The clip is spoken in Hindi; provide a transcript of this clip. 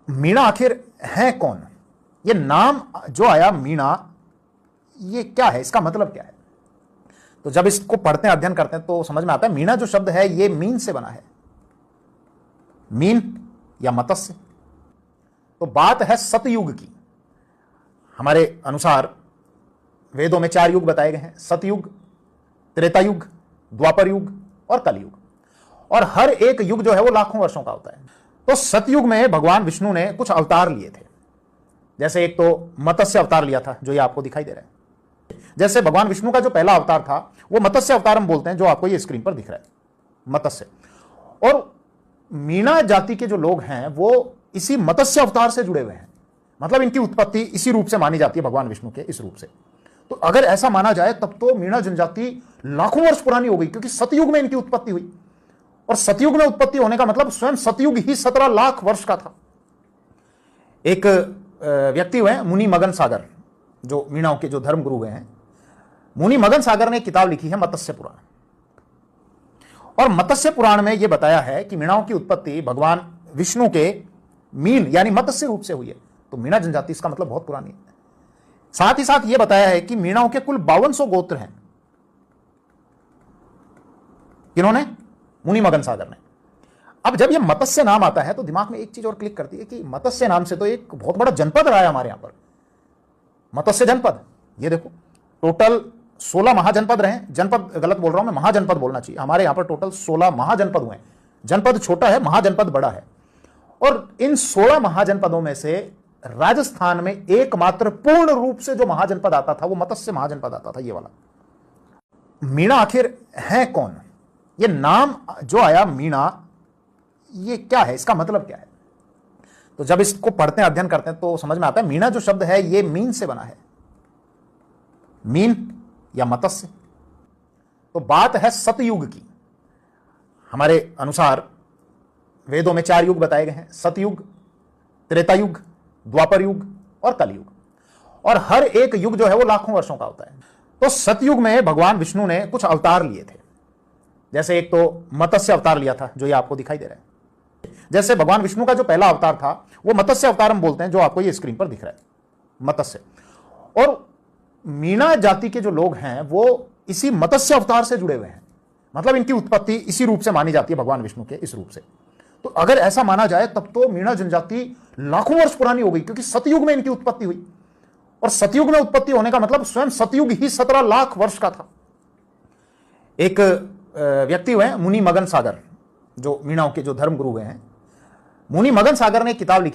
मीणा आखिर है कौन? ये नाम जो आया मीणा, ये क्या है, इसका मतलब क्या है? तो जब इसको पढ़ते हैं, अध्ययन करते हैं, तो समझ में आता है मीणा जो शब्द है ये मीन से बना है। मीन या मत्स्य। तो बात है सतयुग की। हमारे अनुसार वेदों में 4 युग बताए गए हैं: सतयुग, त्रेता युग, द्वापर युग और कलयुग। और हर एक युग जो है वो लाखों वर्षों का होता है। तो सतयुग में भगवान विष्णु ने कुछ अवतार लिए थे। जैसे एक तो मत्स्य अवतार लिया था, जो ये आपको दिखाई दे रहा है। जैसे भगवान विष्णु का जो पहला अवतार था वो मत्स्य अवतार हम बोलते हैं, जो आपको ये स्क्रीन पर दिख रहा है, मत्स्य। और मीणा जाति के जो लोग हैं वो इसी मत्स्य अवतार से जुड़े हुए हैं। मतलब इनकी उत्पत्ति इसी रूप से मानी जाती है, भगवान विष्णु के इस रूप से। तो अगर ऐसा माना जाए तब तो मीणा जनजाति लाखों वर्ष पुरानी हो गई, क्योंकि सतयुग में इनकी उत्पत्ति हुई। और सतयुग में उत्पत्ति होने का मतलब स्वयं सतयुग ही 17 लाख वर्ष का था। एक व्यक्ति हुए मुनि मगन सागर, जो मीणाओं के जो धर्म गुरु हुए हैं, मुनि मगन सागर ने एक किताब लिखी है मत्स्य पुराण। और मत्स्य पुराण में यह बताया है कि मीणाओं की उत्पत्ति भगवान विष्णु के मीन यानी मत्स्य रूप से हुई है। तो मीणा जनजाति इसका मतलब बहुत पुरानी है। साथ ही साथ यह बताया है कि मीणाओं के कुल 5200 गोत्र हैं। किन्होंने? मुनि मगन सागर ने। अब जब यह मत्स्य नाम आता है तो दिमाग में एक चीज और क्लिक करती है कि मत्स्य नाम से तो एक बहुत बड़ा जनपद रहा है हमारे यहां पर, मत्स्य जनपद। ये देखो, टोटल 16 महाजनपद रहे। जनपद गलत बोल रहा हूं मैं, महाजनपद बोलना चाहिए। हमारे यहां पर टोटल 16 महाजनपद हुए। जनपद छोटा है, महाजनपद बड़ा है। और इन 16 महाजनपदों में से राजस्थान में एकमात्र पूर्ण रूप से जो महाजनपद आता था वो मत्स्य महाजनपद आता था, ये वाला। मीणा आखिर है कौन? ये नाम जो आया मीणा, ये क्या है, इसका मतलब क्या है? तो जब इसको पढ़ते हैं, अध्ययन करते हैं, तो समझ में आता है मीणा जो शब्द है ये मीन से बना है। मीन या मत्स्य। तो बात है सतयुग की। हमारे अनुसार वेदों में 4 युग बताए गए हैं: सतयुग, त्रेता युग, द्वापर युग और कलयुग। और हर एक युग जो है वो लाखों वर्षों का होता है। तो सतयुग में भगवान विष्णु ने कुछ अवतार लिए थे। जैसे एक तो मत्स्य अवतार लिया था, जो ये आपको दिखाई दे रहा है। जैसे भगवान विष्णु का जो पहला अवतार था वो मत्स्य अवतार हम बोलते हैं, जो आपको ये स्क्रीन पर दिख रहा है, मत्स्य। और मीणा जाति के जो लोग हैं वो इसी मत्स्य अवतार से जुड़े हुए हैं। मतलब इनकी उत्पत्ति इसी रूप से मानी जाती है, भगवान विष्णु के इस रूप से। तो अगर ऐसा माना जाए तब तो मीणा जनजाति लाखों वर्ष पुरानी हो गई, क्योंकि सतयुग में इनकी उत्पत्ति हुई। और सतयुग में उत्पत्ति होने का मतलब स्वयं सतयुग ही 17 लाख वर्ष का था। एक व्यक्ति हुए मुनि मगन सागर, जो मीणाओं के जो धर्म गुरु हुए हैं, मुनि मगन सागर ने एक किताब लिखी